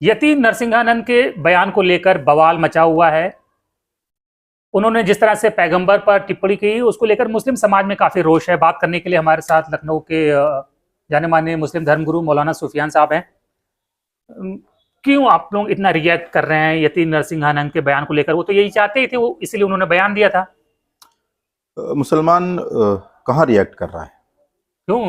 यति नरसिंहानंद के बयान को लेकर बवाल मचा हुआ है। उन्होंने जिस तरह से पैगंबर पर टिप्पणी की, उसको लेकर मुस्लिम समाज में काफी रोष है। बात करने के लिए हमारे साथ लखनऊ के जाने माने मुस्लिम धर्मगुरु मौलाना सुफियान साहब हैं। क्यों आप लोग इतना रिएक्ट कर रहे हैं यति नरसिंहानंद के बयान को लेकर? वो तो यही चाहते ही थे, वो इसीलिए उन्होंने बयान दिया था। मुसलमान कहाँ रिएक्ट कर रहा है? क्यों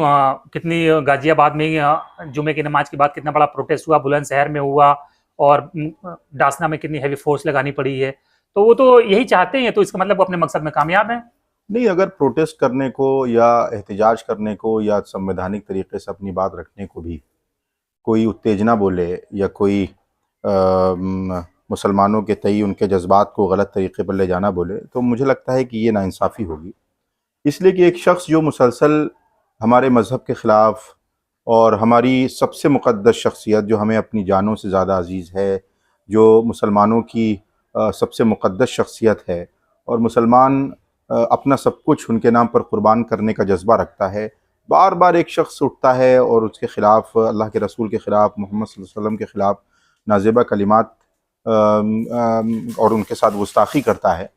कितनी गाजियाबाद में जुमे की नमाज के बाद कितना बड़ा प्रोटेस्ट हुआ, बुलंदशहर में हुआ, और डासना में कितनी हैवी फोर्स लगानी पड़ी है। तो वो तो यही चाहते हैं, तो इसका मतलब वो अपने मकसद में कामयाब हैं। नहीं, अगर प्रोटेस्ट करने को या एहतजाज करने को या संवैधानिक तरीके से अपनी बात रखने को भी कोई उत्तेजना बोले या कोई मुसलमानों के तई उनके जज्बात को गलत तरीके पर ले जाना बोले, तो मुझे लगता है कि ये नाइंसाफ़ी होगी। इसलिए कि एक शख्स जो मुसलसल हमारे मज़हब के ख़िलाफ़ और हमारी सबसे मुक़द्दस शख्सियत जो हमें अपनी जानों से ज़्यादा अज़ीज़ है, जो मुसलमानों की सबसे मुक़द्दस शख्सियत है, और मुसलमान अपना सब कुछ उनके नाम पर क़ुरबान करने का जज्बा रखता है, बार बार एक शख्स उठता है और उसके ख़िलाफ़, अल्लाह के रसूल के ख़िलाफ़, मोहम्मद सल्लल्लाहु अलैहि वसल्लम के ख़िलाफ़ नाज़ेबा कलिमात और उनके साथ गुस्ताखी करता है,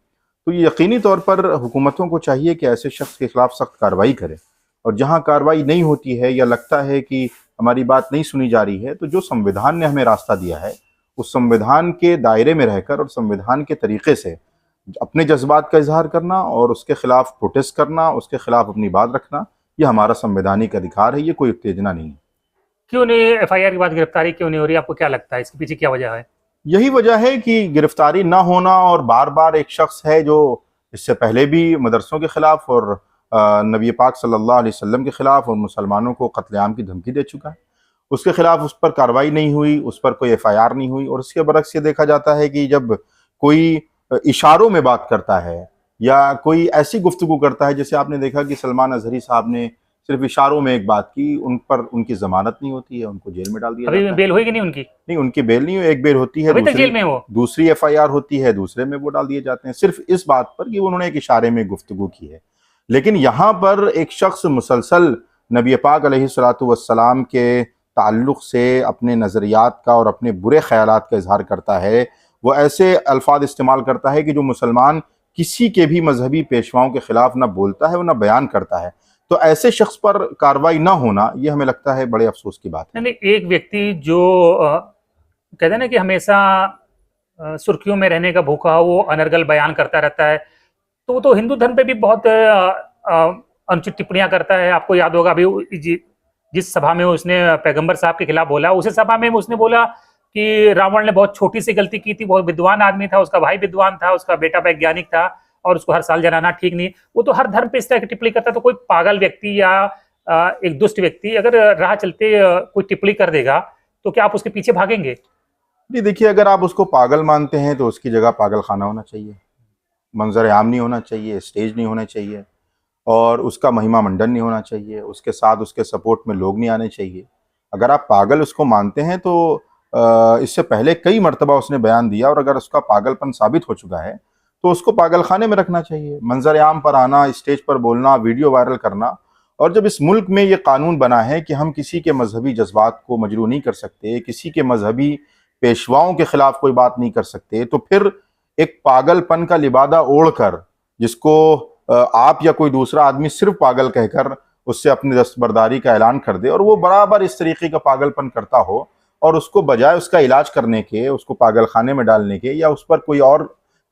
तो यकीनी तौर पर हुकूमतों को चाहिए कि ऐसे शख्स के ख़िलाफ़ सख्त कार्रवाई करे। और जहाँ कार्रवाई नहीं होती है या लगता है कि हमारी बात नहीं सुनी जा रही है, तो जो संविधान ने हमें रास्ता दिया है, उस संविधान के दायरे में रहकर और संविधान के तरीके से अपने जज्बात का इजहार करना और उसके ख़िलाफ़ प्रोटेस्ट करना, उसके ख़िलाफ़ अपनी बात रखना, ये हमारा संवैधानिक अधिकार है, ये कोई उत्तेजना नहीं है। क्यों नहीं एफआईआर के बाद गिरफ्तारी क्यों नहीं हो रही? आपको क्या लगता है इसके पीछे क्या वजह है? यही वजह है कि गिरफ्तारी ना होना, और बार बार एक शख्स है जो इससे पहले भी मदरसों के ख़िलाफ़ और नबी पाक सल्लल्लाहु अलैहि वसल्लम के ख़िलाफ़ और मुसलमानों को कत्लेआम की धमकी दे चुका है, उसके ख़िलाफ़ उस पर कार्रवाई नहीं हुई, उस पर कोई एफआईआर नहीं हुई। और इसके बरक्स ये देखा जाता है कि जब कोई इशारों में बात करता है या कोई ऐसी गुफ्तगू करता है, जैसे आपने देखा कि सलमान अजहरी साहब ने सिर्फ इशारों में एक बात की, उन पर उनकी जमानत नहीं होती है, उनको जेल में डाल दिया जाता है। बेल हुई कि नहीं उनकी? नहीं, उनकी बेल नहीं हुई, एक बेल होती है, जेल में वो दूसरी एफआईआर होती है, दूसरे में वो डाल दिए जाते हैं, सिर्फ इस बात पर कि उन्होंने एक इशारे में गुफ्तगू की है। लेकिन यहाँ पर एक शख्स मुसलसल नबी पाक अलैहिस्सलातु वस्सलाम के ताल्लुक़ से अपने नज़रियात का और अपने बुरे ख़यालात का इजहार करता है, वो ऐसे अल्फाज इस्तेमाल करता है कि जो मुसलमान किसी के भी मजहबी पेशवाओं के ख़िलाफ़ ना बोलता है और ना बयान करता है। तो ऐसे शख्स पर कार्रवाई ना होना, ये हमें लगता है बड़े अफसोस की बात है। नहीं, एक व्यक्ति जो कहते हैं ना कि हमेशा सुर्खियों में रहने का भूखा हो, वो अनर्गल बयान करता रहता है, तो वो तो हिंदू धर्म पे भी बहुत अनुचित टिप्पणियां करता है। आपको याद होगा अभी जिस सभा में उसने पैगंबर साहब के खिलाफ बोला, उसी सभा में उसने बोला कि रावण ने बहुत छोटी सी गलती की थी, बहुत विद्वान आदमी था, उसका भाई विद्वान था, उसका बेटा वैज्ञानिक था, और उसको हर साल जलाना ठीक नहीं। वो तो हर धर्म पे इस तरह की टिप्पणी करता है। तो कोई पागल व्यक्ति या एक दुष्ट व्यक्ति अगर राह चलते कोई टिप्पणी कर देगा, तो क्या आप उसके पीछे भागेंगे? नहीं, देखिए, अगर आप उसको पागल मानते हैं तो उसकी जगह पागल खाना होना चाहिए, मंजर आम नहीं होना चाहिए, स्टेज नहीं होना चाहिए, और उसका महिमा मंडन नहीं होना चाहिए, उसके साथ उसके सपोर्ट में लोग नहीं आने चाहिए। अगर आप पागल उसको मानते हैं तो इससे पहले कई मरतबा उसने बयान दिया, और अगर उसका पागलपन साबित हो चुका है तो उसको पागल खाने में रखना चाहिए। मंजर आम पर आना, स्टेज पर बोलना, वीडियो वायरल करना, और जब इस मुल्क में ये कानून बना है कि हम किसी के मजहबी जज्बात को मजरू नहीं कर सकते, किसी के मजहबी पेशवाओं के खिलाफ कोई बात नहीं कर सकते, तो फिर एक पागलपन का लिबादा ओढ़कर, जिसको आप या कोई दूसरा आदमी सिर्फ पागल कहकर उससे अपनी दस्तबरदारी का ऐलान कर दे, और वो बराबर इस तरीके का पागलपन करता हो, और उसको बजाय उसका इलाज करने के, उसको पागल खाने में डालने के या उस पर कोई और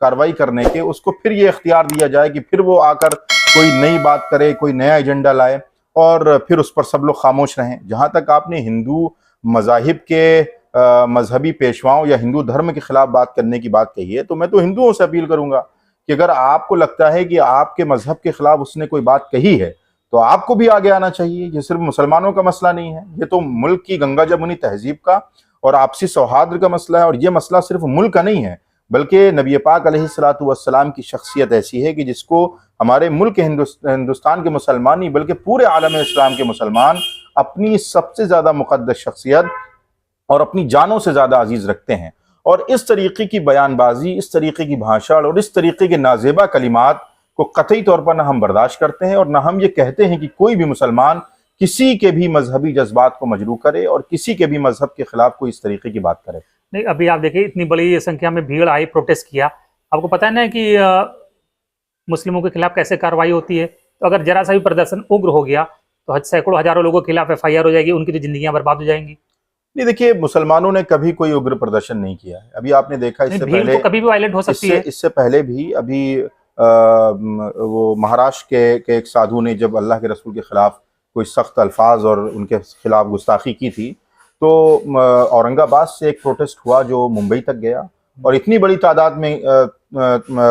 कार्रवाई करने के, उसको फिर ये इख्तियार दिया जाए कि फिर वो आकर कोई नई बात करे, कोई नया एजेंडा लाए, और फिर उस पर सब लोग खामोश रहें। जहाँ तक आपने हिंदू मज़ाहिब के मजहबी पेशवाओं या हिंदू धर्म के खिलाफ बात करने की बात कही है, तो मैं तो हिंदुओं से अपील करूंगा कि अगर आपको लगता है कि आपके मजहब के खिलाफ उसने कोई बात कही है, तो आपको भी आगे आना चाहिए। ये सिर्फ मुसलमानों का मसला नहीं है, ये तो मुल्क की गंगा जमुनी तहजीब का और आपसी सौहार्द का मसला है। और ये मसला सिर्फ मुल्क का नहीं है, बल्कि नबी पाक अलैहिस्सलातु वस्सलाम की शख्सियत ऐसी है कि जिसको हमारे मुल्क हिंदुस्तान के मुसलमान नहीं बल्कि पूरे आलम इस्लाम के मुसलमान अपनी सबसे ज़्यादा मुक़द्दस शख्सियत और अपनी जानों से ज़्यादा अजीज़ रखते हैं। और इस तरीके की बयानबाजी, इस तरीके की भाषण और इस तरीके के नाजेबा कलिमात को कतई तौर पर ना हम बर्दाश्त करते हैं, और ना हम ये कहते हैं कि कोई भी मुसलमान किसी के भी मजहबी जज्बात को मजरू करे और किसी के भी मजहब के खिलाफ कोई इस तरीके की बात करे। नहीं, अभी आप देखिए इतनी बड़ी संख्या में भीड़ आई, प्रोटेस्ट किया। आपको पता है ना कि मुस्लिमों के खिलाफ कैसे कार्रवाई होती है। तो अगर जरा सा भी प्रदर्शन उग्र हो गया तो सैकड़ों हजारों लोगों के खिलाफ एफआईआर हो जाएगी, उनकी तो जिंदगियां बर्बाद हो जाएंगी। नहीं, देखिए, मुसलमानों ने कभी कोई उग्र प्रदर्शन नहीं किया है। अभी आपने देखा नहीं, इससे भीड़ पहले, तो कभी भी वायलेंट हो सकती है। इससे पहले भी अभी वो महाराष्ट्र के एक साधु ने जब अल्लाह के रसूल के खिलाफ कोई सख्त अल्फाज और उनके खिलाफ गुस्ताखी की थी, तो औरंगाबाद से एक प्रोटेस्ट हुआ जो मुंबई तक गया, और इतनी बड़ी तादाद में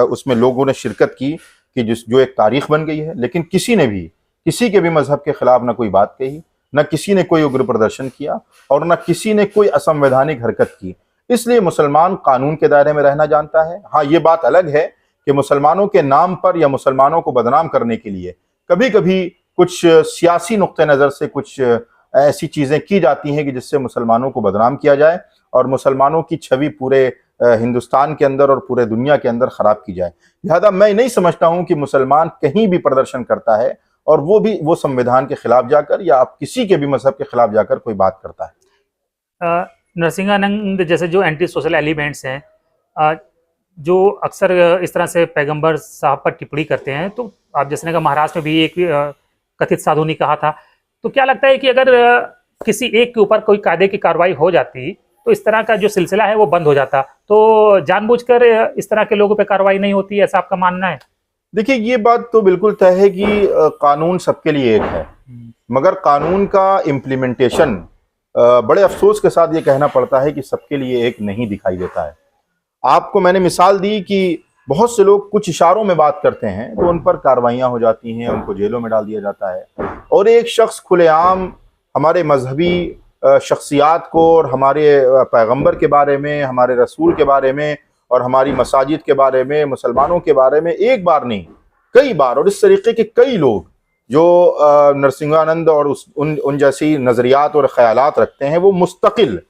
उसमें लोगों ने शिरकत की कि जो एक तारीख बन गई है। लेकिन किसी ने भी किसी के भी मजहब के खिलाफ ना कोई बात कही, न किसी ने कोई उग्र प्रदर्शन किया, और न किसी ने कोई असंवैधानिक हरकत की। इसलिए मुसलमान कानून के दायरे में रहना जानता है। हाँ, ये बात अलग है कि मुसलमानों के नाम पर या मुसलमानों को बदनाम करने के लिए कभी कभी कुछ सियासी नुक्ते नज़र से कुछ ऐसी चीज़ें की जाती हैं कि जिससे मुसलमानों को बदनाम किया जाए और मुसलमानों की छवि पूरे हिंदुस्तान के अंदर और पूरे दुनिया के अंदर ख़राब की जाए। लिहाजा मैं नहीं समझता हूँ कि मुसलमान कहीं भी प्रदर्शन करता है और वो भी वो संविधान के खिलाफ जाकर या आप किसी के भी मजहब के खिलाफ जाकर कोई बात करता है। नरसिंहानंद जैसे जो एंटी सोशल एलिमेंट्स हैं, जो अक्सर इस तरह से पैगंबर साहब पर टिप्पणी करते हैं, तो आप जैसे ने कहा महाराष्ट्र में भी एक कथित साधु ने कहा था, तो क्या लगता है कि अगर किसी एक के ऊपर कोई कायदे की कार्रवाई हो जाती तो इस तरह का जो सिलसिला है वो बंद हो जाता, तो जानबूझकर इस तरह के लोगों पर कार्रवाई नहीं होती, ऐसा आपका मानना है? देखिए, ये बात तो बिल्कुल तय है कि कानून सबके लिए एक है, मगर कानून का इम्प्लीमेंटेशन बड़े अफसोस के साथ ये कहना पड़ता है कि सबके लिए एक नहीं दिखाई देता है। आपको मैंने मिसाल दी कि बहुत से लोग कुछ इशारों में बात करते हैं तो उन पर कार्रवाइयाँ हो जाती हैं, उनको जेलों में डाल दिया जाता है, और एक शख्स खुलेआम हमारे मजहबी शख्सियात को और हमारे पैगंबर के बारे में, हमारे रसूल के बारे में और हमारी मसाजिद के बारे में, मुसलमानों के बारे में एक बार नहीं कई बार, और इस तरीके के कई लोग जो नरसिंहानंद और उन जैसी नज़रियात और ख्यालात रखते हैं, वो मुस्तकिल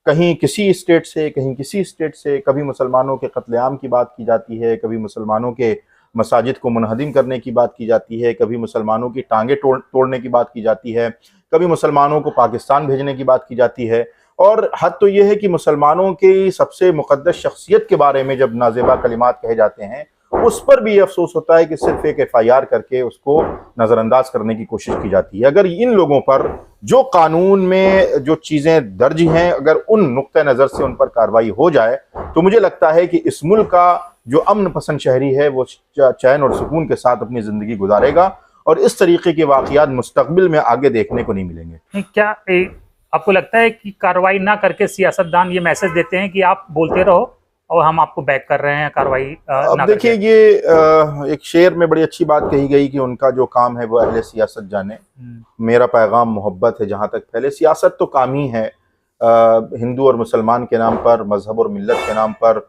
कहीं किसी स्टेट से, कहीं किसी स्टेट से, कभी मुसलमानों के कत्लेआम की बात की जाती है, कभी मुसलमानों के मसाजिद को मुनहदिम करने की बात की जाती है, कभी मुसलमानों की टांगें तोड़ने की बात की जाती है, कभी मुसलमानों को पाकिस्तान भेजने की बात की जाती है। और हद तो यह है कि मुसलमानों की सबसे मुक़द्दस शख्सियत के बारे में जब नाज़ेबा कलिमात कहे जाते हैं, उस पर भी अफसोस होता है कि सिर्फ एक एफआईआर करके उसको नज़रअंदाज करने की कोशिश की जाती है। अगर इन लोगों पर जो कानून में जो चीज़ें दर्ज हैं, अगर उन नुक्ते नज़र से उन पर कार्रवाई हो जाए, तो मुझे लगता है कि इस मुल्क का जो अमन पसंद शहरी है वो चैन और सुकून के साथ अपनी ज़िंदगी गुजारेगा, और इस तरीके के वाक़यात मुस्तक़बिल में आगे देखने को नहीं मिलेंगे। क्या आपको लगता है कि कार्रवाई ना करके सियासतदान ये मैसेज देते हैं कि आप बोलते रहो और हम आपको बैक कर रहे हैं कार्रवाई अब देखिए, ये एक शेर में बड़ी अच्छी बात कही गई कि उनका जो काम है वो अहले सियासत जाने, मेरा पैगाम मोहब्बत है जहाँ तक फैले। सियासत तो काम ही है हिंदू और मुसलमान के नाम पर, मजहब और मिल्लत के नाम पर,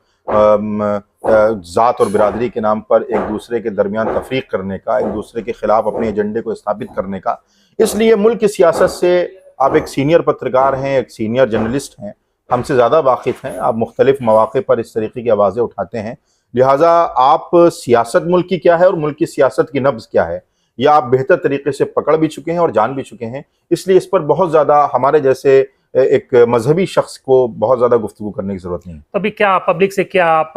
ज़ात और बिरादरी के नाम पर एक दूसरे के दरमियान तफरीक करने का, एक दूसरे के खिलाफ अपने एजेंडे को स्थापित करने का। इसलिए मुल्क की सियासत से आप एक सीनियर पत्रकार हैं, एक सीनियर जर्नलिस्ट हैं, हमसे ज़्यादा वाकिफ़ हैं, आप मुख्तलिफ मौक़े पर इस तरीके की आवाज़ें उठाते हैं। लिहाजा आप सियासत मुल्क की क्या है और मुल्क की सियासत की नब्ज़ क्या है, यह आप बेहतर तरीके से पकड़ भी चुके हैं और जान भी चुके हैं। इसलिए इस पर बहुत ज़्यादा हमारे जैसे एक मजहबी शख्स को बहुत ज़्यादा गुफ्तगू करने की ज़रूरत नहीं है। तो अभी क्या पब्लिक से क्या आप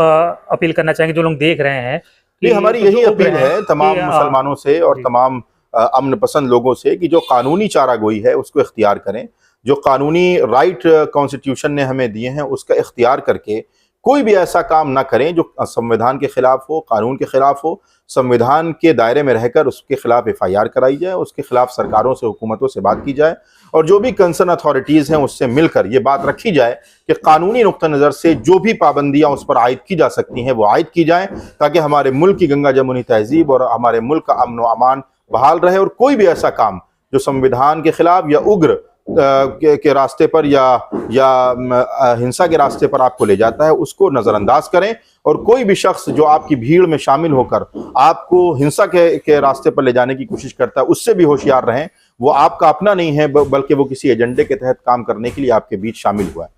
अपील करना चाहेंगे, जो लोग देख रहे हैं? ये हमारी यही अपील है तमाम मुसलमानों से और तमाम अमन पसंद लोगों से कि जो कानूनी चारागोई है उसको इख्तियार करें, जो कानूनी राइट कॉन्स्टिट्यूशन ने हमें दिए हैं उसका इख्तियार करके कोई भी ऐसा काम ना करें जो संविधान के खिलाफ हो, कानून के खिलाफ हो। संविधान के दायरे में रहकर उसके खिलाफ एफआईआर कराई जाए, उसके खिलाफ सरकारों से, हुकूमतों से बात की जाए, और जो भी कंसर्न अथॉरिटीज़ हैं उससे मिलकर ये बात रखी जाए कि कानूनी नुक्ता नज़र से जो भी पाबंदियाँ उस पर आयद की जा सकती हैं वो आयद की जाएँ, ताकि हमारे मुल्क की गंगा जमुनी तहजीब और हमारे मुल्क का अमन व अमान बहाल रहे। और कोई भी ऐसा काम जो संविधान के खिलाफ या उग्र के रास्ते पर या हिंसा के रास्ते पर आपको ले जाता है उसको नज़रअंदाज करें, और कोई भी शख्स जो आपकी भीड़ में शामिल होकर आपको हिंसा के रास्ते पर ले जाने की कोशिश करता है उससे भी होशियार रहें। वो आपका अपना नहीं है बल्कि वो किसी एजेंडे के तहत काम करने के लिए आपके बीच शामिल हुआ है।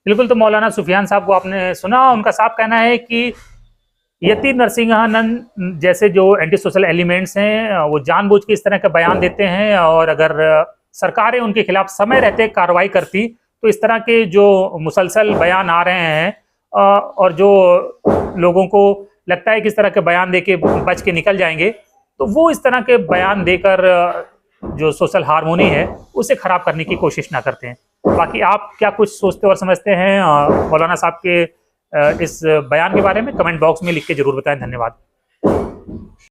बिल्कुल। तो मौलाना सुफियान साहब को आपने सुना, उनका साफ कहना है कि यति नरसिंहानंद जैसे जो एंटी सोशल एलिमेंट्स हैं वो जानबूझ के इस तरह के बयान देते हैं, और अगर सरकारें उनके खिलाफ समय रहते कार्रवाई करती तो इस तरह के जो मुसलसल बयान आ रहे हैं और जो लोगों को लगता है कि इस तरह के बयान देके बच के निकल जाएंगे, तो वो इस तरह के बयान देकर जो सोशल हार्मोनी है उसे खराब करने की कोशिश ना करते हैं। बाकी आप क्या कुछ सोचते और समझते हैं मौलाना साहब के इस बयान के बारे में, कमेंट बॉक्स में लिख के जरूर बताएं। धन्यवाद।